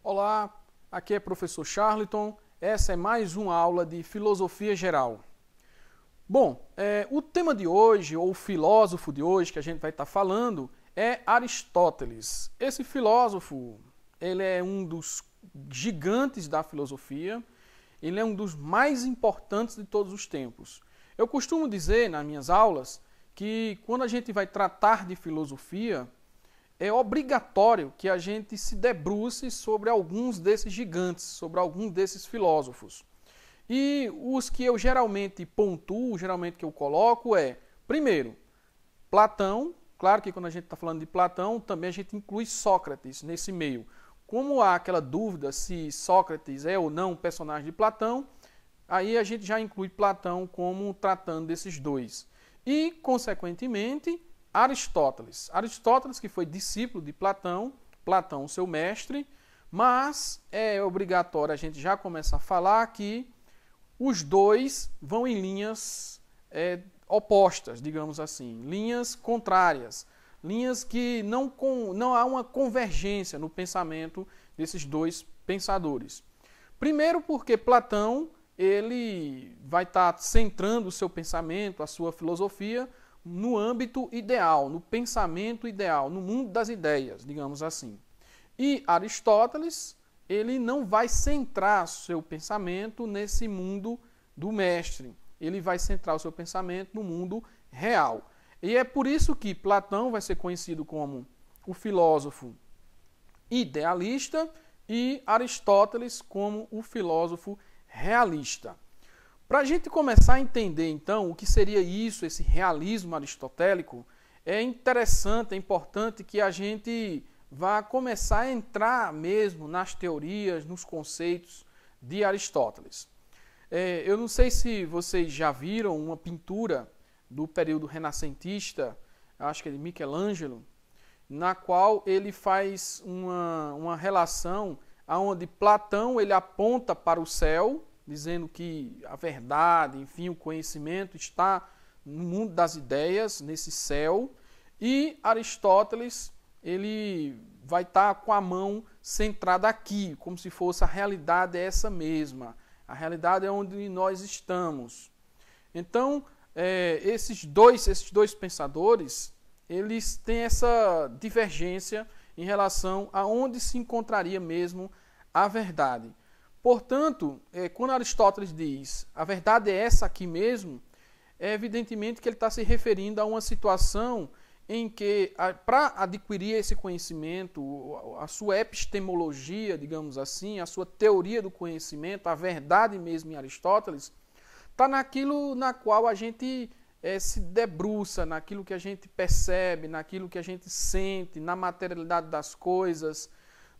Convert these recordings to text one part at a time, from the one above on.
Olá, aqui é professor Charlton. Essa é mais uma aula de filosofia geral. Bom, o tema de hoje, ou o filósofo de hoje que a gente vai estar falando, é Aristóteles. Esse filósofo, ele é um dos gigantes da filosofia, ele é um dos mais importantes de todos os tempos. Eu costumo dizer nas minhas aulas que quando a gente vai tratar de filosofia, é obrigatório que a gente se debruce sobre alguns desses gigantes, sobre alguns desses filósofos. E os que eu geralmente pontuo, geralmente que eu coloco primeiro, Platão. Claro que quando a gente está falando de Platão, também a gente inclui Sócrates nesse meio. Como há aquela dúvida se Sócrates é ou não um personagem de Platão, aí a gente já inclui Platão como tratando desses dois. E, consequentemente, Aristóteles. Aristóteles, que foi discípulo de Platão, Platão, seu mestre, mas é obrigatório a gente já começar a falar que os dois vão em linhas opostas, digamos assim, linhas contrárias, linhas que não há uma convergência no pensamento desses dois pensadores. Primeiro porque Platão ele vai estar centrando o seu pensamento, a sua filosofia, no âmbito ideal, no pensamento ideal, no mundo das ideias, digamos assim. E Aristóteles, ele não vai centrar seu pensamento nesse mundo do mestre. Ele vai centrar o seu pensamento no mundo real. E é por isso que Platão vai ser conhecido como o filósofo idealista e Aristóteles como o filósofo realista. Para a gente começar a entender, então, o que seria isso, esse realismo aristotélico, é interessante, é importante que a gente vá começar a entrar mesmo nas teorias, nos conceitos de Aristóteles. Eu não sei se vocês já viram uma pintura do período renascentista, acho que é de Michelangelo, na qual ele faz uma relação onde Platão ele aponta para o céu, dizendo que a verdade, enfim, o conhecimento está no mundo das ideias, nesse céu, e Aristóteles ele vai estar com a mão centrada aqui, como se fosse a realidade é essa mesma, a realidade é onde nós estamos. Então, esses dois pensadores, eles têm essa divergência em relação a onde se encontraria mesmo a verdade. Portanto, quando Aristóteles diz a verdade é essa aqui mesmo, é evidentemente que ele está se referindo a uma situação em que, para adquirir esse conhecimento, a sua epistemologia, digamos assim, a sua teoria do conhecimento, a verdade mesmo em Aristóteles, está naquilo na qual a gente se debruça, naquilo que a gente percebe, naquilo que a gente sente, na materialidade das coisas,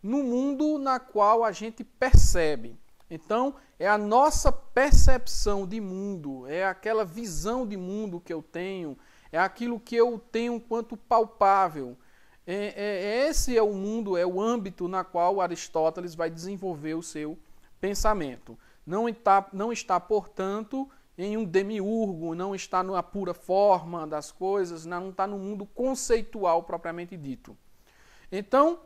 no mundo na qual a gente percebe. Então, é a nossa percepção de mundo, é aquela visão de mundo que eu tenho, é aquilo que eu tenho enquanto palpável. Esse é o mundo, é o âmbito na qual Aristóteles vai desenvolver o seu pensamento. Não está, portanto, em um demiurgo, não está na pura forma das coisas, não está no mundo conceitual propriamente dito. Então,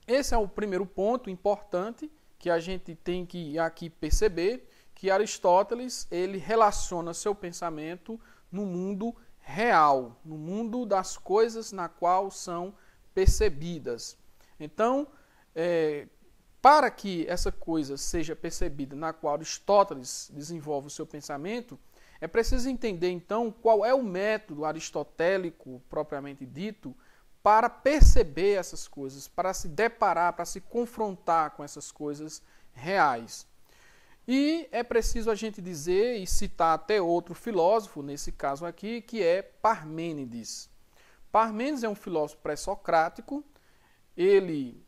esse é o primeiro ponto importante que a gente tem que aqui perceber, que Aristóteles ele relaciona seu pensamento no mundo real, no mundo das coisas na qual são percebidas. Então, para que essa coisa seja percebida na qual Aristóteles desenvolve o seu pensamento, é preciso entender então qual é o método aristotélico propriamente dito para perceber essas coisas, para se deparar, para se confrontar com essas coisas reais. E é preciso a gente dizer e citar até outro filósofo, nesse caso aqui, que é Parmênides. Parmênides é um filósofo pré-socrático, ele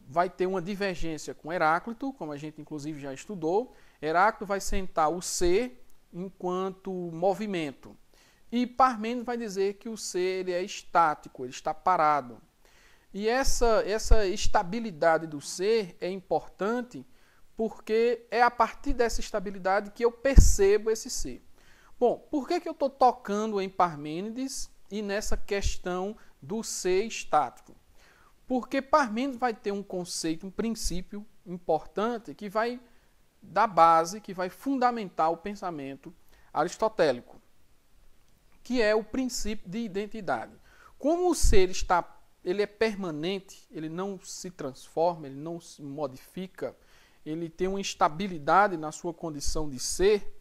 vai ter uma divergência com Heráclito, como a gente inclusive já estudou. Heráclito vai sentar o ser enquanto movimento. E Parmênides vai dizer que o ser ele é estático, ele está parado. E essa estabilidade do ser é importante porque é a partir dessa estabilidade que eu percebo esse ser. Bom, por que eu estou tocando em Parmênides e nessa questão do ser estático? Porque Parmênides vai ter um conceito, um princípio importante que vai dar base, que vai fundamentar o pensamento aristotélico, que é o princípio de identidade. Como o ser ele é permanente, ele não se transforma, ele não se modifica, ele tem uma estabilidade na sua condição de ser,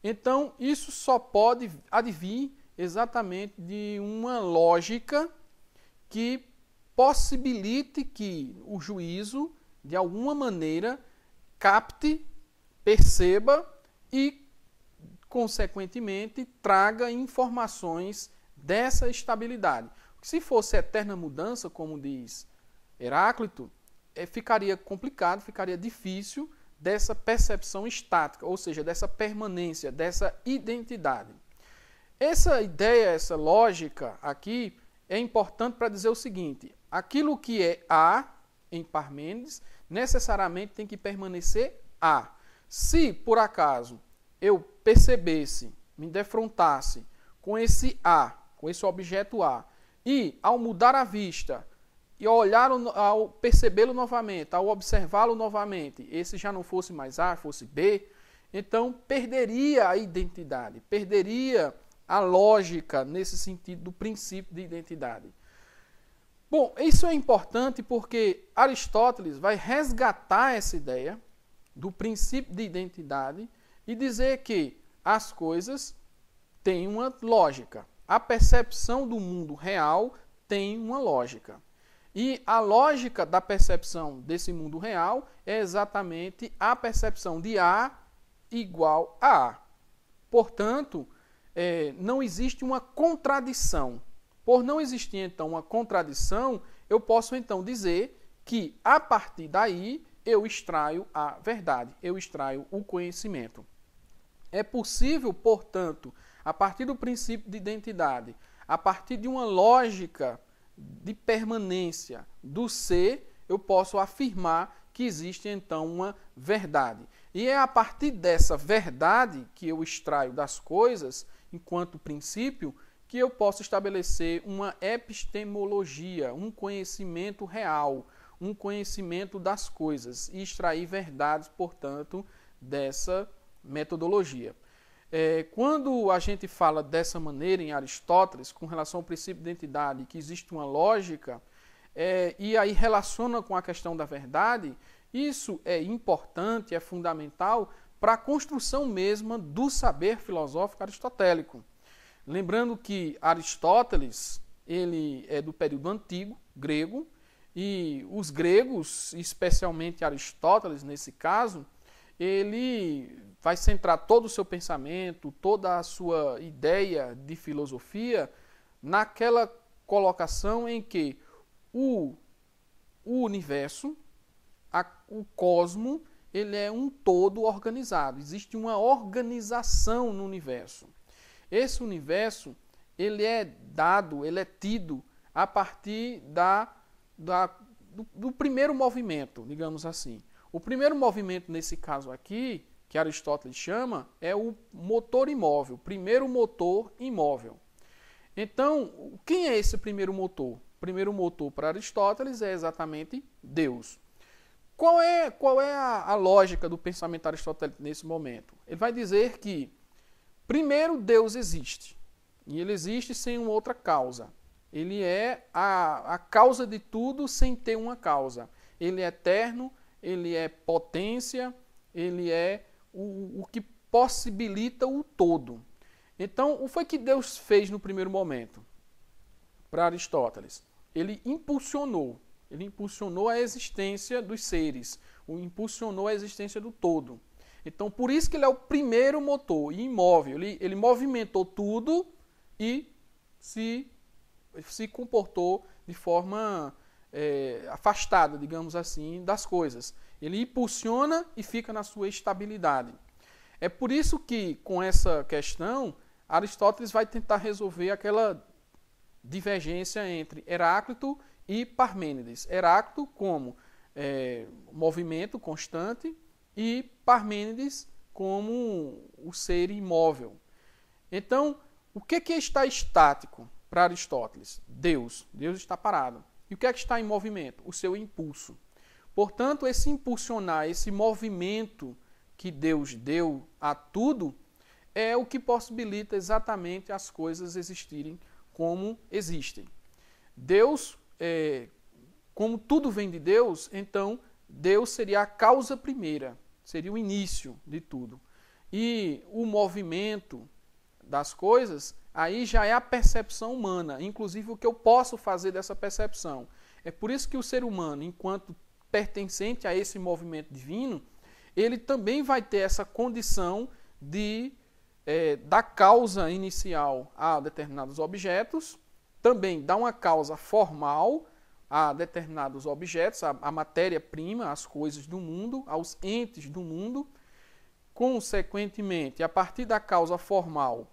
então isso só pode advir exatamente de uma lógica que possibilite que o juízo, de alguma maneira, capte, perceba e, consequentemente, traga informações dessa estabilidade. Se fosse eterna mudança, como diz Heráclito, ficaria complicado, ficaria difícil dessa percepção estática, ou seja, dessa permanência, dessa identidade. Essa ideia, essa lógica aqui é importante para dizer o seguinte: aquilo que é A em Parmênides necessariamente tem que permanecer A. Se, por acaso, eu percebesse, me defrontasse com esse A, com esse objeto A, e ao mudar a vista e ao percebê-lo novamente, ao observá-lo novamente, esse já não fosse mais A, fosse B, então perderia a identidade, perderia a lógica nesse sentido do princípio de identidade. Bom, isso é importante porque Aristóteles vai resgatar essa ideia do princípio de identidade e dizer que as coisas têm uma lógica. A percepção do mundo real tem uma lógica. E a lógica da percepção desse mundo real é exatamente a percepção de A igual a A. Portanto, não existe uma contradição. Por não existir, então, uma contradição, eu posso, então, dizer que, a partir daí, eu extraio a verdade, eu extraio o conhecimento. É possível, portanto, a partir do princípio de identidade, a partir de uma lógica de permanência do ser, eu posso afirmar que existe, então, uma verdade. E é a partir dessa verdade que eu extraio das coisas, enquanto princípio, que eu posso estabelecer uma epistemologia, um conhecimento real, um conhecimento das coisas e extrair verdades, portanto, dessa metodologia. Quando a gente fala dessa maneira em Aristóteles, com relação ao princípio de identidade, que existe uma lógica, e aí relaciona com a questão da verdade, isso é importante, é fundamental para a construção mesma do saber filosófico aristotélico. Lembrando que Aristóteles, ele é do período antigo, grego, e os gregos, especialmente Aristóteles nesse caso, ele vai centrar todo o seu pensamento, toda a sua ideia de filosofia naquela colocação em que o universo, o cosmo, ele é um todo organizado. Existe uma organização no universo. Esse universo, ele é dado, ele é tido a partir do primeiro movimento, digamos assim. O primeiro movimento, nesse caso aqui, que Aristóteles chama, é o motor imóvel, o primeiro motor imóvel. Então, quem é esse primeiro motor? O primeiro motor para Aristóteles é exatamente Deus. Qual é a lógica do pensamento aristotélico nesse momento? Ele vai dizer que, primeiro, Deus existe. E ele existe sem uma outra causa. Ele é a causa de tudo sem ter uma causa. Ele é eterno, ele é potência, ele é o que possibilita o todo. Então, o que foi que Deus fez no primeiro momento? Para Aristóteles, ele impulsionou a existência dos seres, impulsionou a existência do todo. Então, por isso que ele é o primeiro motor imóvel. Ele movimentou tudo e se comportou de forma afastada, digamos assim, das coisas. Ele impulsiona e fica na sua estabilidade. É por isso que, com essa questão, Aristóteles vai tentar resolver aquela divergência entre Heráclito e Parmênides. Heráclito como movimento constante e Parmênides como o ser imóvel. Então, o que está estático para Aristóteles? Deus. Deus está parado. E o que é que está em movimento? O seu impulso. Portanto, esse impulsionar, esse movimento que Deus deu a tudo, é o que possibilita exatamente as coisas existirem como existem. Deus, como tudo vem de Deus, então Deus seria a causa primeira, seria o início de tudo. E o movimento das coisas, aí já é a percepção humana, inclusive o que eu posso fazer dessa percepção. É por isso que o ser humano, enquanto pertencente a esse movimento divino, ele também vai ter essa condição de dar causa inicial a determinados objetos, também dá uma causa formal a determinados objetos, a matéria-prima, as coisas do mundo, aos entes do mundo. Consequentemente, a partir da causa formal,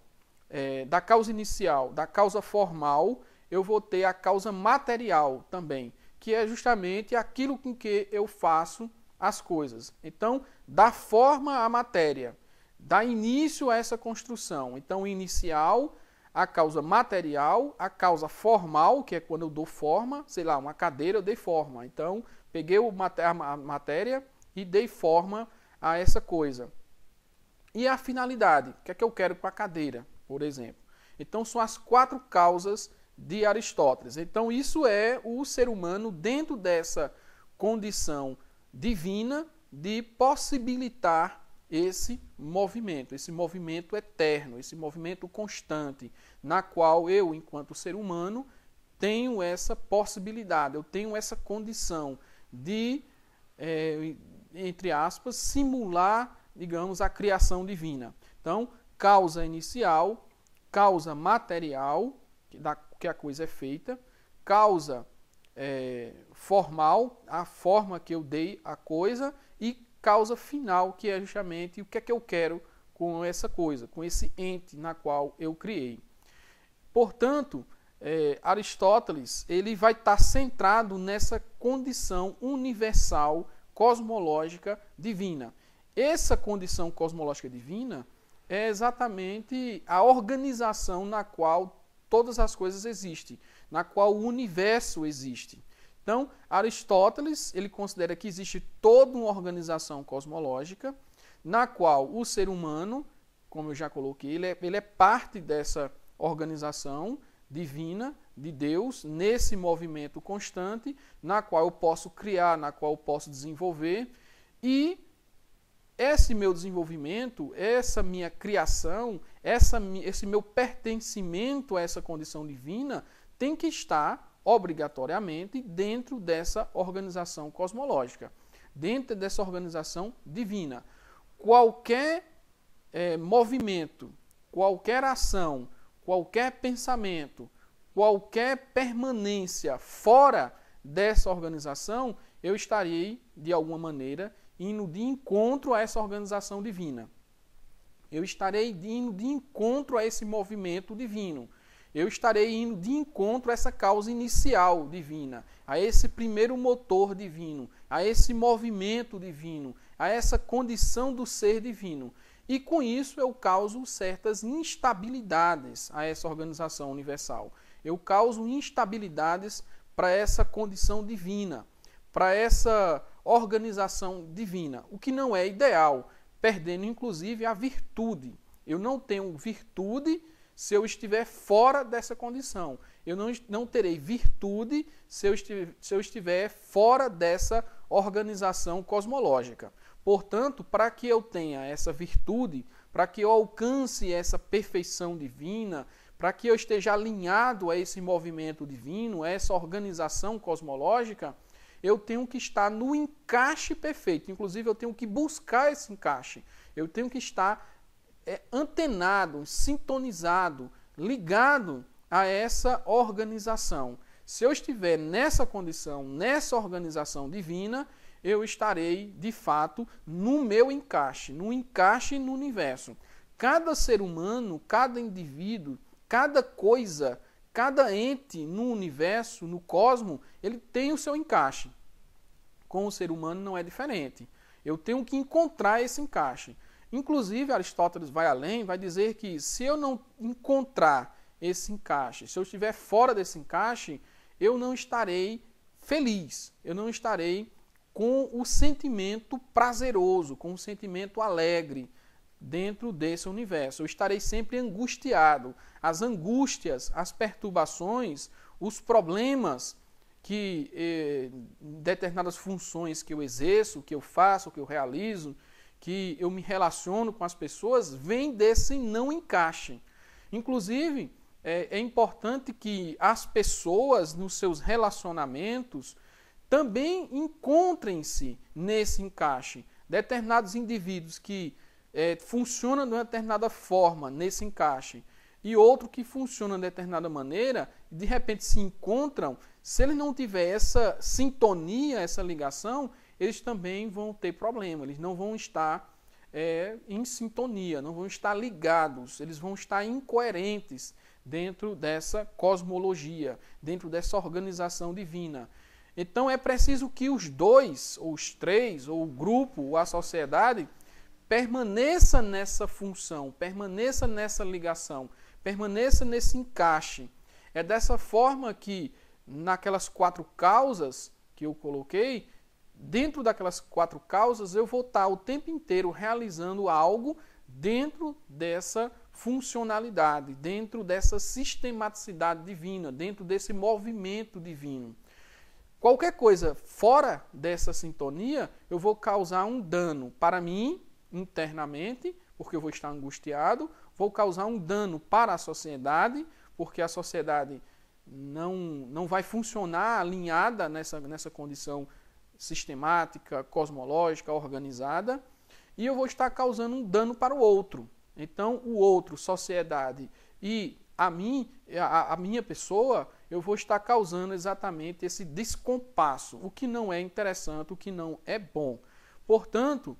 da causa inicial, da causa formal, eu vou ter a causa material também, que é justamente aquilo com que eu faço as coisas. Então, dá forma à matéria, dá início a essa construção. Então, o inicial, a causa material, a causa formal, que é quando eu dou forma, sei lá, uma cadeira eu dei forma. Então, peguei a matéria e dei forma a essa coisa. E a finalidade, o que é que eu quero com a cadeira, por exemplo. Então, são as 4 causas de Aristóteles. Então, isso é o ser humano dentro dessa condição divina de possibilitar esse movimento eterno, esse movimento constante, na qual eu, enquanto ser humano, tenho essa possibilidade, eu tenho essa condição de, entre aspas, simular, digamos, a criação divina. Então, causa inicial, causa material, que a coisa é feita, causa formal, a forma que eu dei à coisa, e causa final, que é justamente o que é que eu quero com essa coisa, com esse ente na qual eu criei. Portanto, Aristóteles ele vai estar centrado nessa condição universal, cosmológica, divina. Essa condição cosmológica divina é exatamente a organização na qual todas as coisas existem, na qual o universo existe. Então, Aristóteles ele considera que existe toda uma organização cosmológica, na qual o ser humano, como eu já coloquei, ele é parte dessa organização divina, de Deus, nesse movimento constante, na qual eu posso criar, na qual eu posso desenvolver, e esse meu desenvolvimento, essa minha criação, esse meu pertencimento a essa condição divina tem que estar obrigatoriamente dentro dessa organização cosmológica, dentro dessa organização divina. Qualquer movimento, qualquer ação, qualquer pensamento, qualquer permanência fora dessa organização, eu estarei, de alguma maneira, indo de encontro a essa organização divina. Eu estarei indo de encontro a esse movimento divino. Eu estarei indo de encontro a essa causa inicial divina, a esse primeiro motor divino, a esse movimento divino, a essa condição do ser divino. E com isso eu causo certas instabilidades a essa organização universal. Eu causo instabilidades para essa condição divina, para essa organização divina, o que não é ideal, perdendo inclusive a virtude. Eu não tenho virtude se eu estiver fora dessa condição. Eu não terei virtude se eu estiver fora dessa organização cosmológica. Portanto, para que eu tenha essa virtude, para que eu alcance essa perfeição divina, para que eu esteja alinhado a esse movimento divino, a essa organização cosmológica, eu tenho que estar no encaixe perfeito. Inclusive, eu tenho que buscar esse encaixe. Eu tenho que estar antenado, sintonizado, ligado a essa organização. Se eu estiver nessa condição, nessa organização divina, eu estarei, de fato, no meu encaixe, no encaixe no universo. Cada ser humano, cada indivíduo, cada coisa, cada ente no universo, no cosmos, ele tem o seu encaixe. Com o ser humano não é diferente. Eu tenho que encontrar esse encaixe. Inclusive, Aristóteles vai além, vai dizer que se eu não encontrar esse encaixe, se eu estiver fora desse encaixe, eu não estarei feliz, eu não estarei com o sentimento prazeroso, com o sentimento alegre dentro desse universo. Eu estarei sempre angustiado. As angústias, as perturbações, os problemas que determinadas funções que eu exerço, que eu faço, que eu realizo, que eu me relaciono com as pessoas, vêm desse não encaixe. Inclusive, é importante que as pessoas, nos seus relacionamentos, também encontrem-se nesse encaixe. Determinados indivíduos que funcionam de uma determinada forma nesse encaixe e outro que funciona de determinada maneira, de repente se encontram, se eles não tiverem essa sintonia, essa ligação, eles também vão ter problema, eles não vão estar em sintonia, não vão estar ligados, eles vão estar incoerentes dentro dessa cosmologia, dentro dessa organização divina. Então é preciso que os dois, ou os três, ou o grupo, ou a sociedade, permaneça nessa função, permaneça nessa ligação, permaneça nesse encaixe. É dessa forma que, naquelas 4 causas que eu coloquei, dentro daquelas 4 causas, eu vou estar o tempo inteiro realizando algo dentro dessa funcionalidade, dentro dessa sistematicidade divina, dentro desse movimento divino. Qualquer coisa fora dessa sintonia, eu vou causar um dano para mim, internamente, porque eu vou estar angustiado, vou causar um dano para a sociedade, porque a sociedade não vai funcionar alinhada nessa condição sistemática, cosmológica, organizada, e eu vou estar causando um dano para o outro. Então, o outro, sociedade, e a minha pessoa, eu vou estar causando exatamente esse descompasso, o que não é interessante, o que não é bom. Portanto,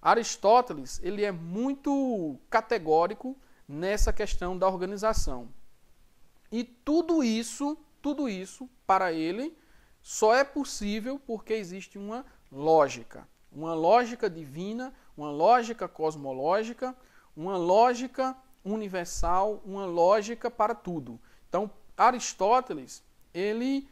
Aristóteles ele é muito categórico nessa questão da organização. E tudo isso, para ele, só é possível porque existe uma lógica divina, uma lógica cosmológica, uma lógica universal, uma lógica para tudo. Então, Aristóteles, ele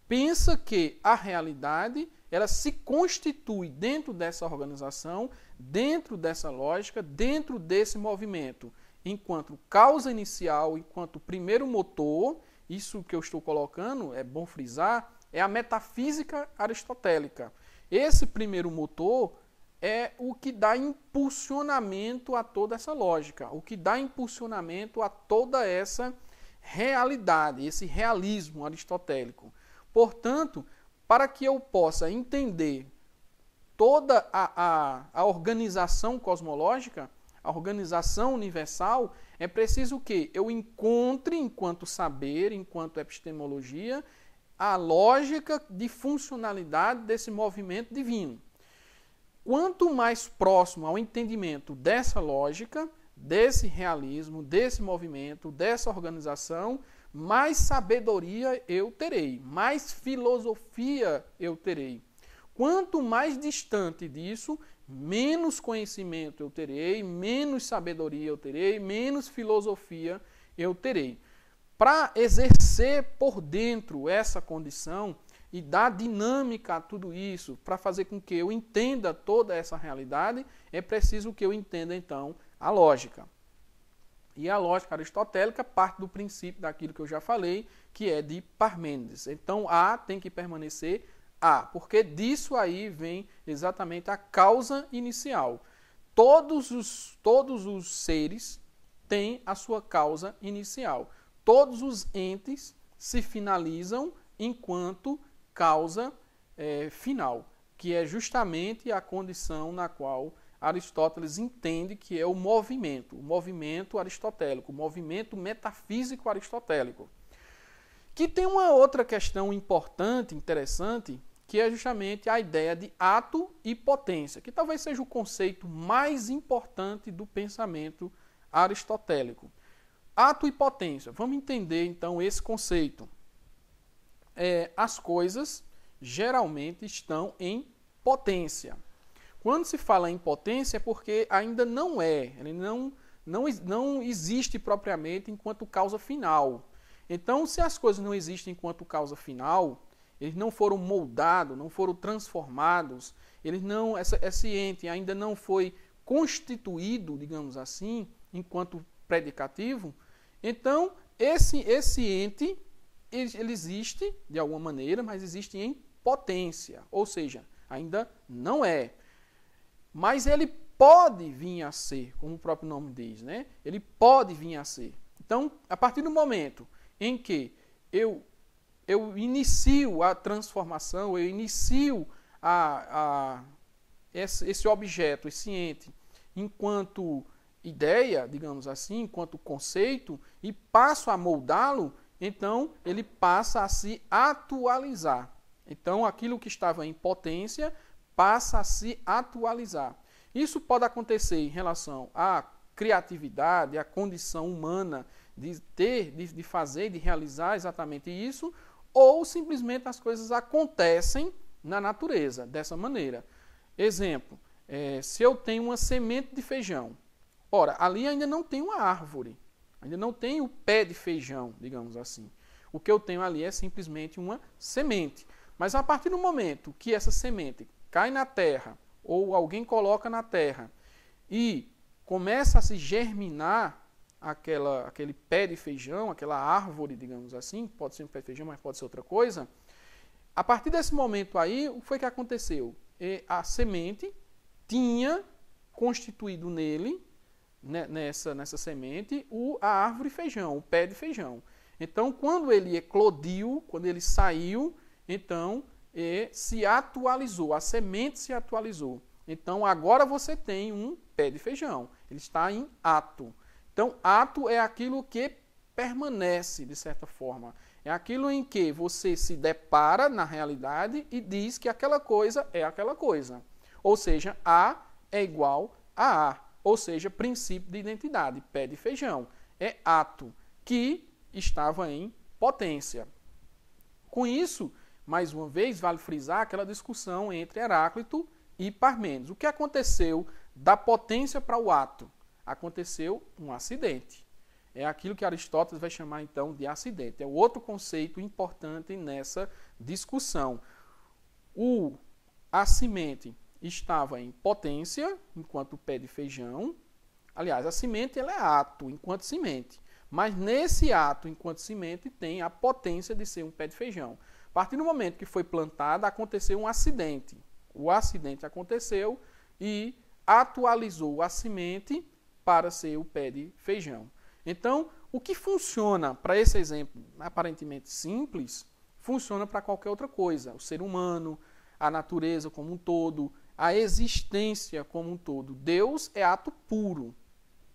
pensa que a realidade, ela se constitui dentro dessa organização, dentro dessa lógica, dentro desse movimento, enquanto causa inicial, enquanto primeiro motor. Isso que eu estou colocando, é bom frisar, é a metafísica aristotélica. Esse primeiro motor é o que dá impulsionamento a toda essa lógica, o que dá impulsionamento a toda essa realidade, esse realismo aristotélico. Portanto, para que eu possa entender toda a organização cosmológica, a organização universal, é preciso que eu encontre, enquanto saber, enquanto epistemologia, a lógica de funcionalidade desse movimento divino. Quanto mais próximo ao entendimento dessa lógica, desse realismo, desse movimento, dessa organização, mais sabedoria eu terei, mais filosofia eu terei. Quanto mais distante disso, menos conhecimento eu terei, menos sabedoria eu terei, menos filosofia eu terei. Para exercer por dentro essa condição e dar dinâmica a tudo isso, para fazer com que eu entenda toda essa realidade, é preciso que eu entenda, então, a lógica. E a lógica aristotélica parte do princípio daquilo que eu já falei, que é de Parmênides. Então, A tem que permanecer A, porque disso aí vem exatamente a causa inicial. Todos os seres têm a sua causa inicial. Todos os entes se finalizam enquanto causa final, que é justamente a condição na qual Aristóteles entende que é o movimento aristotélico, o movimento metafísico aristotélico. Que tem uma outra questão importante, interessante, que é justamente a ideia de ato e potência, que talvez seja o conceito mais importante do pensamento aristotélico. Ato e potência. Vamos entender, então, esse conceito. As coisas geralmente estão em potência. Quando se fala em potência é porque ainda não ele não existe propriamente enquanto causa final. Então, se as coisas não existem enquanto causa final, eles não foram moldados, não foram transformados, esse ente ainda não foi constituído, digamos assim, enquanto predicativo, então esse ente ele existe de alguma maneira, mas existe em potência, ou seja, ainda não é. Mas ele pode vir a ser, como o próprio nome diz, né? Ele pode vir a ser. Então, a partir do momento em que eu inicio a transformação, eu inicio esse objeto, esse ente, enquanto ideia, digamos assim, enquanto conceito, e passo a moldá-lo, então ele passa a se atualizar. Então, aquilo que estava em potência passa a se atualizar. Isso pode acontecer em relação à criatividade, à condição humana de ter, de fazer, de realizar exatamente isso, ou simplesmente as coisas acontecem na natureza, dessa maneira. Exemplo, se eu tenho uma semente de feijão, ora, ali ainda não tem uma árvore, ainda não tem o pé de feijão, digamos assim. O que eu tenho ali é simplesmente uma semente. Mas a partir do momento que essa semente cai na terra, ou alguém coloca na terra, e começa a se germinar aquele pé de feijão, aquela árvore, digamos assim, pode ser um pé de feijão, mas pode ser outra coisa, a partir desse momento aí, o que foi que aconteceu? A semente tinha constituído nele, nessa semente, a árvore feijão, o pé de feijão. Então, quando ele eclodiu, quando ele saiu, então se atualizou, a semente se atualizou. Então, agora você tem um pé de feijão, ele está em ato. Então, ato é aquilo que permanece, de certa forma. É aquilo em que você se depara na realidade e diz que aquela coisa é aquela coisa. Ou seja, A é igual a A. Ou seja, princípio de identidade, pé de feijão. É ato que estava em potência. Com isso, mais uma vez, vale frisar aquela discussão entre Heráclito e Parmênides. O que aconteceu da potência para o ato? Aconteceu um acidente. É aquilo que Aristóteles vai chamar, então, de acidente. É o outro conceito importante nessa discussão. A semente estava em potência, enquanto pé de feijão. Aliás, a semente ela é ato, enquanto semente. Mas nesse ato, enquanto semente, tem a potência de ser um pé de feijão. A partir do momento que foi plantada, aconteceu um acidente. O acidente aconteceu e atualizou a semente para ser o pé de feijão. Então, o que funciona para esse exemplo aparentemente simples, funciona para qualquer outra coisa. O ser humano, a natureza como um todo, a existência como um todo. Deus é ato puro.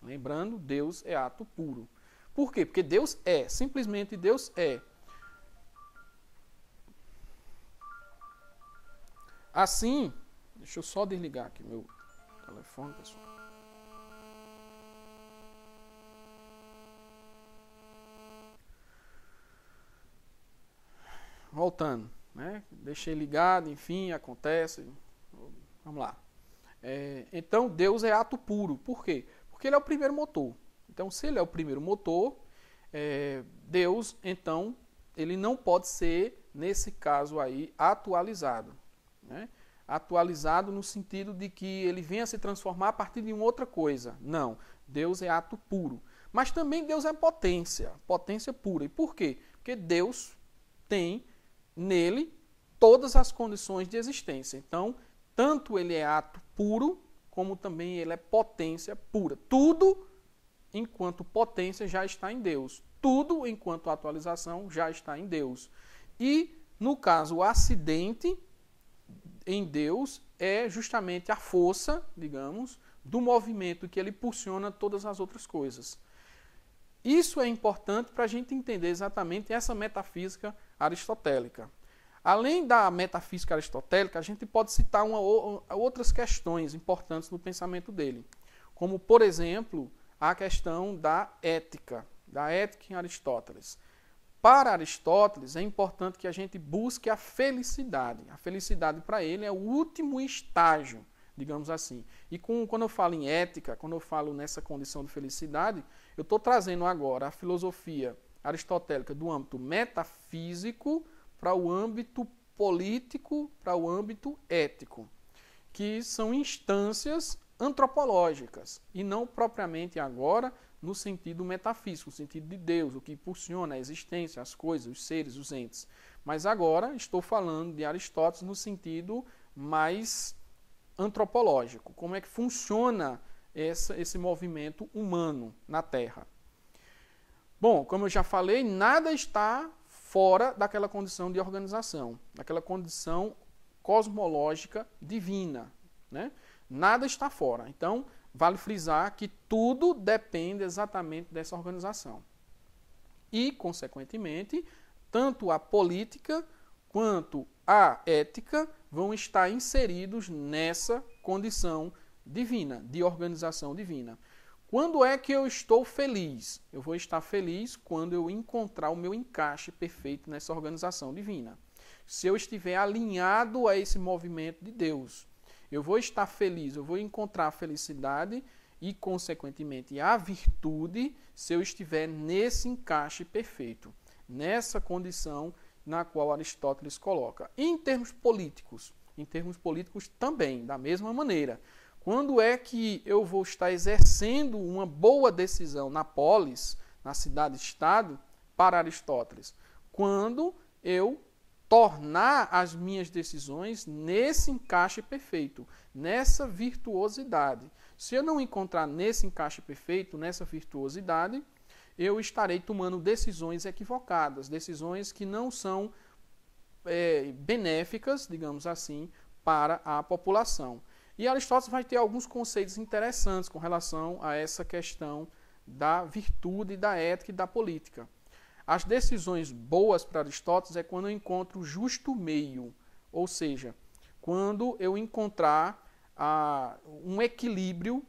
Lembrando, Deus é ato puro. Por quê? Porque Deus é, simplesmente Deus é. Assim, deixa eu só desligar aqui meu telefone, pessoal. Voltando, né? Deixei ligado, enfim, acontece. Vamos lá. Então, Deus é ato puro. Por quê? Porque ele é o primeiro motor. Então, se ele é o primeiro motor, Deus, então, ele não pode ser, nesse caso aí, atualizado. Né? Atualizado no sentido de que ele venha se transformar a partir de uma outra coisa. Não. Deus é ato puro. Mas também Deus é potência. Potência pura. E por quê? Porque Deus tem nele todas as condições de existência. Então, tanto ele é ato puro, como também ele é potência pura. Tudo, enquanto potência, já está em Deus. Tudo, enquanto atualização, já está em Deus. E, no caso, o acidente em Deus é justamente a força, digamos, do movimento que ele impulsiona todas as outras coisas. Isso é importante para a gente entender exatamente essa metafísica aristotélica. Além da metafísica aristotélica, a gente pode citar outras questões importantes no pensamento dele, como, por exemplo, a questão da ética em Aristóteles. Para Aristóteles, é importante que a gente busque a felicidade. A felicidade, para ele, é o último estágio, digamos assim. E quando eu falo em ética, quando eu falo nessa condição de felicidade, eu estou trazendo agora a filosofia aristotélica do âmbito metafísico para o âmbito político, para o âmbito ético, que são instâncias antropológicas e não propriamente agora no sentido metafísico, no sentido de Deus, o que impulsiona a existência, as coisas, os seres, os entes. Mas agora estou falando de Aristóteles no sentido mais antropológico. Como é que funciona esse movimento humano na Terra? Bom, como eu já falei, nada está fora daquela condição de organização, daquela condição cosmológica divina, né? Nada está fora. Então, vale frisar que tudo depende exatamente dessa organização. E, consequentemente, tanto a política quanto a ética vão estar inseridos nessa condição divina, de organização divina. Quando é que eu estou feliz? Eu vou estar feliz quando eu encontrar o meu encaixe perfeito nessa organização divina. Se eu estiver alinhado a esse movimento de Deus, eu vou estar feliz, eu vou encontrar a felicidade e, consequentemente, a virtude se eu estiver nesse encaixe perfeito, nessa condição na qual Aristóteles coloca. Em termos políticos também, da mesma maneira. Quando é que eu vou estar exercendo uma boa decisão na polis, na cidade-estado, para Aristóteles? Quando eu tornar as minhas decisões nesse encaixe perfeito, nessa virtuosidade. Se eu não encontrar nesse encaixe perfeito, nessa virtuosidade, eu estarei tomando decisões equivocadas, decisões que não são benéficas, digamos assim, para a população. E Aristóteles vai ter alguns conceitos interessantes com relação a essa questão da virtude, da ética e da política. As decisões boas para Aristóteles é quando eu encontro o justo meio, ou seja, quando eu encontrar um equilíbrio,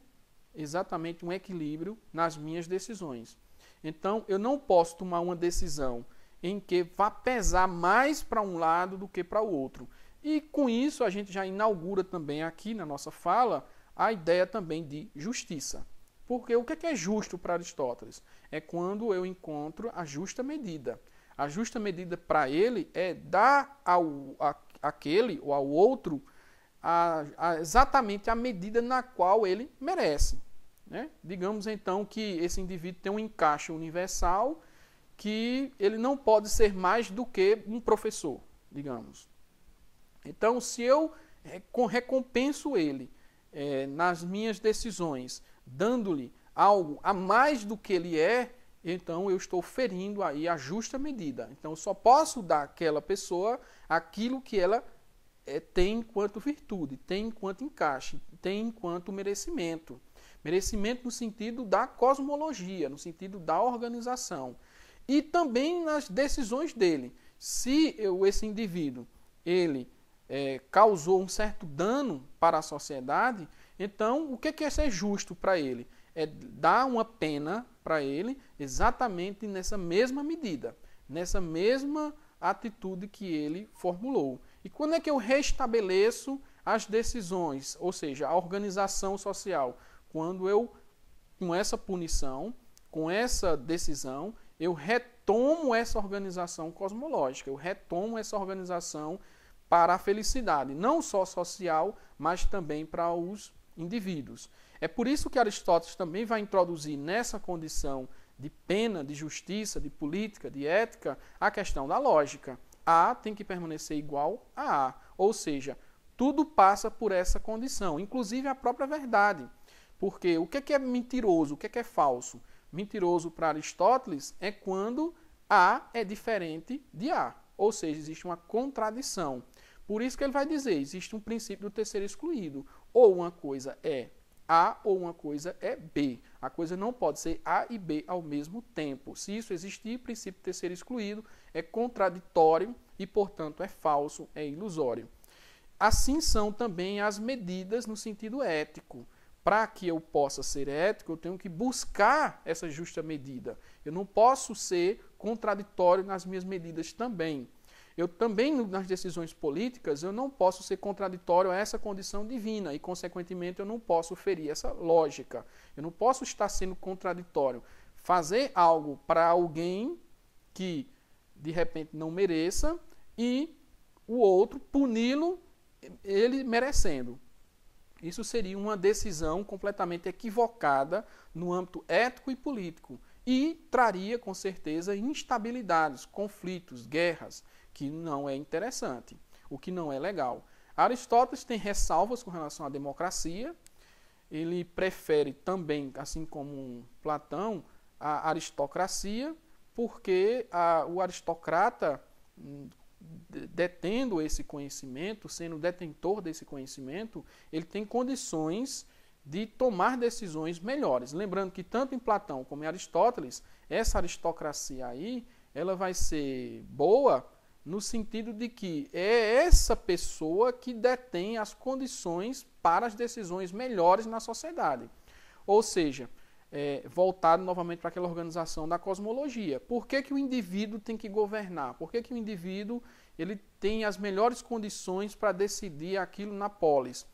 exatamente um equilíbrio nas minhas decisões. Então, eu não posso tomar uma decisão em que vá pesar mais para um lado do que para o outro. E com isso a gente já inaugura também aqui na nossa fala a ideia também de justiça. Porque o que é justo para Aristóteles? É quando eu encontro a justa medida. A justa medida para ele é dar àquele ou ao outro exatamente a medida na qual ele merece. Né? Digamos então que esse indivíduo tem um encaixe universal que ele não pode ser mais do que um professor, digamos. Então, se eu recompenso ele nas minhas decisões, dando-lhe algo a mais do que ele é, então eu estou ferindo aí a justa medida. Então, eu só posso dar àquela pessoa aquilo que ela tem enquanto virtude, tem enquanto encaixe, tem enquanto merecimento. Merecimento no sentido da cosmologia, no sentido da organização. E também nas decisões dele. Se esse indivíduo ele causou um certo dano para a sociedade, então o que é ser justo para ele? É dar uma pena para ele exatamente nessa mesma medida, nessa mesma atitude que ele formulou. E quando é que eu restabeleço as decisões, ou seja, a organização social? Quando eu, com essa punição, com essa decisão, eu retomo essa organização cosmológica, eu retomo essa organização para a felicidade, não só social, mas também para os indivíduos. É por isso que Aristóteles também vai introduzir nessa condição de pena, de justiça, de política, de ética, a questão da lógica. A tem que permanecer igual a A, ou seja, tudo passa por essa condição, inclusive a própria verdade. Porque o que é mentiroso, o que é falso? Mentiroso para Aristóteles é quando A é diferente de A, ou seja, existe uma contradição. Por isso que ele vai dizer, existe um princípio do terceiro excluído. Ou uma coisa é A ou uma coisa é B. A coisa não pode ser A e B ao mesmo tempo. Se isso existir, princípio terceiro excluído é contraditório e, portanto, é falso, é ilusório. Assim são também as medidas no sentido ético. Para que eu possa ser ético, eu tenho que buscar essa justa medida. Eu não posso ser contraditório nas minhas medidas também. Eu também, nas decisões políticas, eu não posso ser contraditório a essa condição divina e, consequentemente, eu não posso ferir essa lógica. Eu não posso estar sendo contraditório. Fazer algo para alguém que, de repente, não mereça, e o outro puni-lo, ele merecendo. Isso seria uma decisão completamente equivocada no âmbito ético e político e traria, com certeza, instabilidades, conflitos, guerras, que não é interessante, o que não é legal. Aristóteles tem ressalvas com relação à democracia. Ele prefere também, assim como Platão, a aristocracia, porque o aristocrata, detendo esse conhecimento, sendo detentor desse conhecimento, ele tem condições de tomar decisões melhores. Lembrando que tanto em Platão como em Aristóteles, essa aristocracia aí, ela vai ser boa no sentido de que é essa pessoa que detém as condições para as decisões melhores na sociedade. Ou seja, voltado novamente para aquela organização da cosmologia. Por que o indivíduo tem que governar? Por que o indivíduo ele tem as melhores condições para decidir aquilo na polis?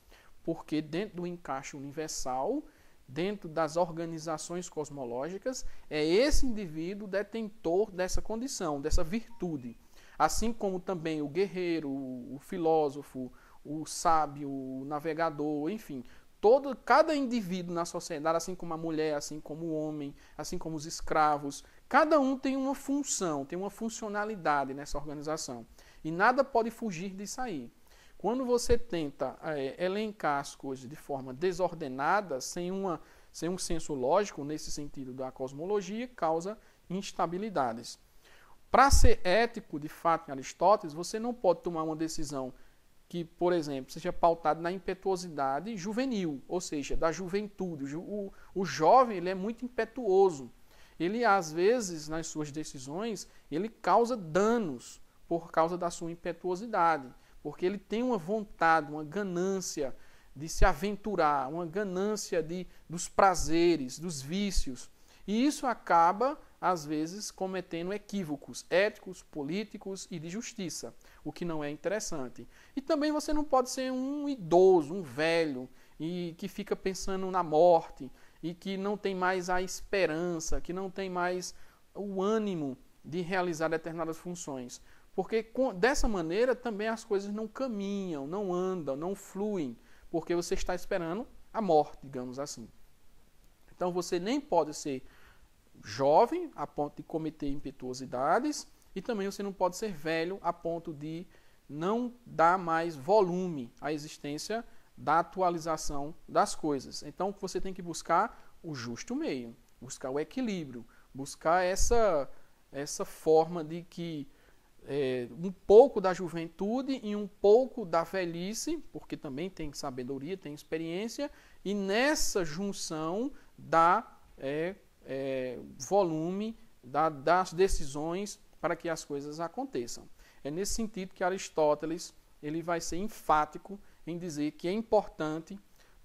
Porque dentro do encaixe universal, dentro das organizações cosmológicas, é esse indivíduo detentor dessa condição, dessa virtude. Assim como também o guerreiro, o filósofo, o sábio, o navegador, enfim, cada indivíduo na sociedade, assim como a mulher, assim como o homem, assim como os escravos, cada um tem uma função, tem uma funcionalidade nessa organização. E nada pode fugir disso aí. Quando você tenta elencar as coisas de forma desordenada, sem um senso lógico, nesse sentido da cosmologia, causa instabilidades. Para ser ético, de fato, em Aristóteles, você não pode tomar uma decisão que, por exemplo, seja pautada na impetuosidade juvenil, ou seja, da juventude. O jovem ele é muito impetuoso. Ele, às vezes, nas suas decisões, ele causa danos por causa da sua impetuosidade, porque ele tem uma vontade, uma ganância de se aventurar, uma ganância dos prazeres, dos vícios. E isso acaba, às vezes, cometendo equívocos éticos, políticos e de justiça, o que não é interessante. E também você não pode ser um idoso, um velho, e que fica pensando na morte, e que não tem mais a esperança, que não tem mais o ânimo de realizar determinadas funções. Porque dessa maneira também as coisas não caminham, não andam, não fluem, porque você está esperando a morte, digamos assim. Então você nem pode ser jovem a ponto de cometer impetuosidades e também você não pode ser velho a ponto de não dar mais volume à existência da atualização das coisas. Então você tem que buscar o justo meio, buscar o equilíbrio, buscar essa forma de que um pouco da juventude e um pouco da velhice, porque também tem sabedoria, tem experiência, e nessa junção dá volume das decisões para que as coisas aconteçam. É nesse sentido que Aristóteles ele vai ser enfático em dizer que é importante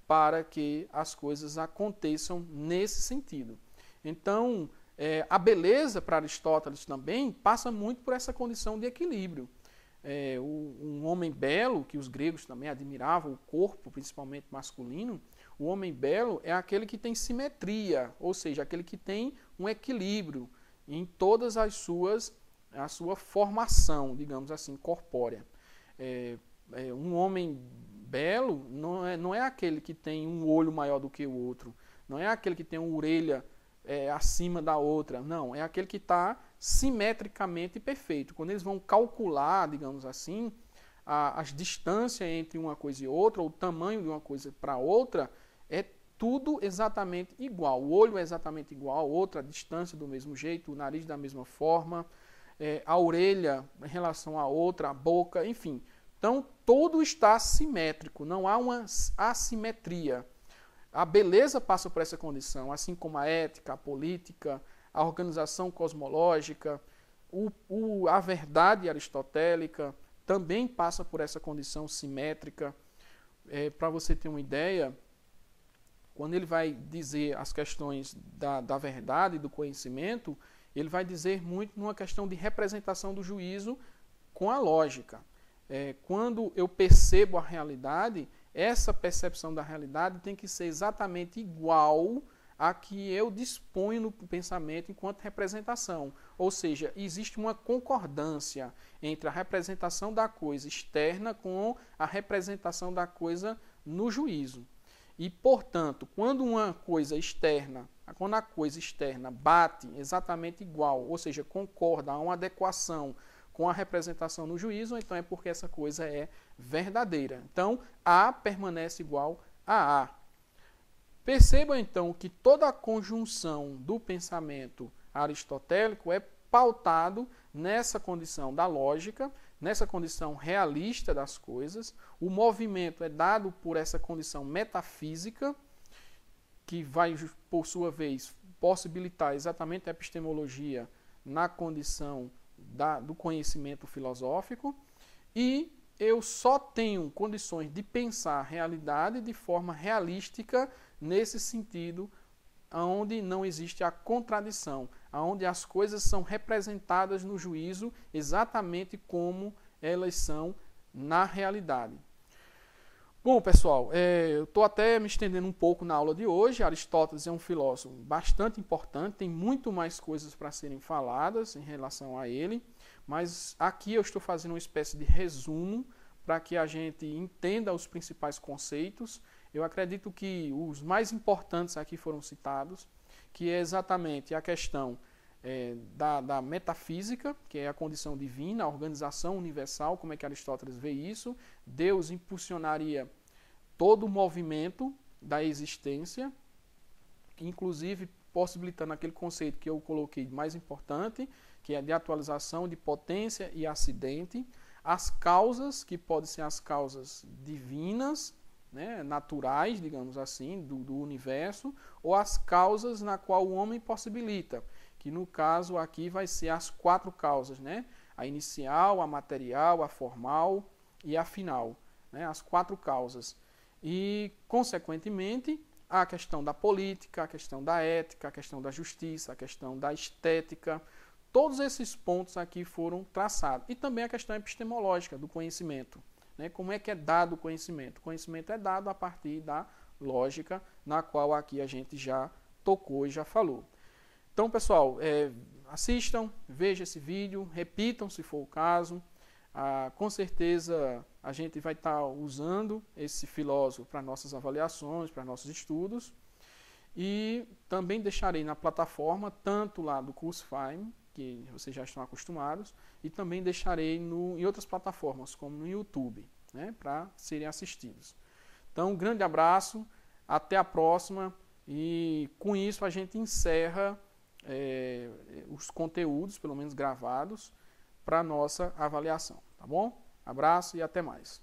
para que as coisas aconteçam nesse sentido. Então, a beleza para Aristóteles também passa muito por essa condição de equilíbrio. Um homem belo, que os gregos também admiravam, o corpo, principalmente masculino, o homem belo é aquele que tem simetria, ou seja, aquele que tem um equilíbrio em todas a sua formação, digamos assim, corpórea. Um homem belo não é aquele que tem um olho maior do que o outro, não é aquele que tem uma orelha acima da outra, não, é aquele que está simetricamente perfeito. Quando eles vão calcular, digamos assim, as distâncias entre uma coisa e outra, ou o tamanho de uma coisa para outra, é tudo exatamente igual. O olho é exatamente igual, outra, a distância do mesmo jeito, o nariz da mesma forma, a orelha em relação à outra, a boca, enfim. Então, tudo está simétrico, não há uma assimetria. A beleza passa por essa condição, assim como a ética, a política, a organização cosmológica, a verdade aristotélica também passa por essa condição simétrica. Para você ter uma ideia, quando ele vai dizer as questões da verdade e do conhecimento, ele vai dizer muito numa questão de representação do juízo com a lógica. Quando eu percebo a realidade, essa percepção da realidade tem que ser exatamente igual a que eu disponho no pensamento enquanto representação. Ou seja, existe uma concordância entre a representação da coisa externa com a representação da coisa no juízo. E, portanto, quando a coisa externa bate exatamente igual, ou seja, concorda, há uma adequação com a representação no juízo, então é porque essa coisa é verdadeira. Então, A permanece igual a A. Percebam, então, que toda a conjunção do pensamento aristotélico é pautado nessa condição da lógica, nessa condição realista das coisas. O movimento é dado por essa condição metafísica, que vai, por sua vez, possibilitar exatamente a epistemologia na condição do conhecimento filosófico, e eu só tenho condições de pensar a realidade de forma realística nesse sentido, onde não existe a contradição, onde as coisas são representadas no juízo exatamente como elas são na realidade. Bom, pessoal, eu estou até me estendendo um pouco na aula de hoje. Aristóteles é um filósofo bastante importante, tem muito mais coisas para serem faladas em relação a ele, mas aqui eu estou fazendo uma espécie de resumo para que a gente entenda os principais conceitos. Eu acredito que os mais importantes aqui foram citados, que é exatamente a questão da metafísica, que é a condição divina, a organização universal, como é que Aristóteles vê isso. Deus impulsionaria todo o movimento da existência, inclusive possibilitando aquele conceito que eu coloquei mais importante, que é de atualização de potência e acidente, as causas, que podem ser as causas divinas, né, naturais, digamos assim, do universo, ou as causas na qual o homem possibilita, que no caso aqui vai ser as 4 causas, né? A inicial, a material, a formal e a final, né? As 4 causas. E, consequentemente, a questão da política, a questão da ética, a questão da justiça, a questão da estética, todos esses pontos aqui foram traçados. E também a questão epistemológica do conhecimento, né? Como é que é dado o conhecimento? O conhecimento é dado a partir da lógica, na qual aqui a gente já tocou e já falou. Então, pessoal, assistam, vejam esse vídeo, repitam se for o caso. Com certeza a gente vai estar usando esse filósofo para nossas avaliações, para nossos estudos. E também deixarei na plataforma, tanto lá do Kurzweil, que vocês já estão acostumados, e também deixarei em outras plataformas, como no YouTube, né, para serem assistidos. Então, um grande abraço, até a próxima, e com isso a gente encerra os conteúdos, pelo menos gravados, para a nossa avaliação, tá bom? Abraço e até mais.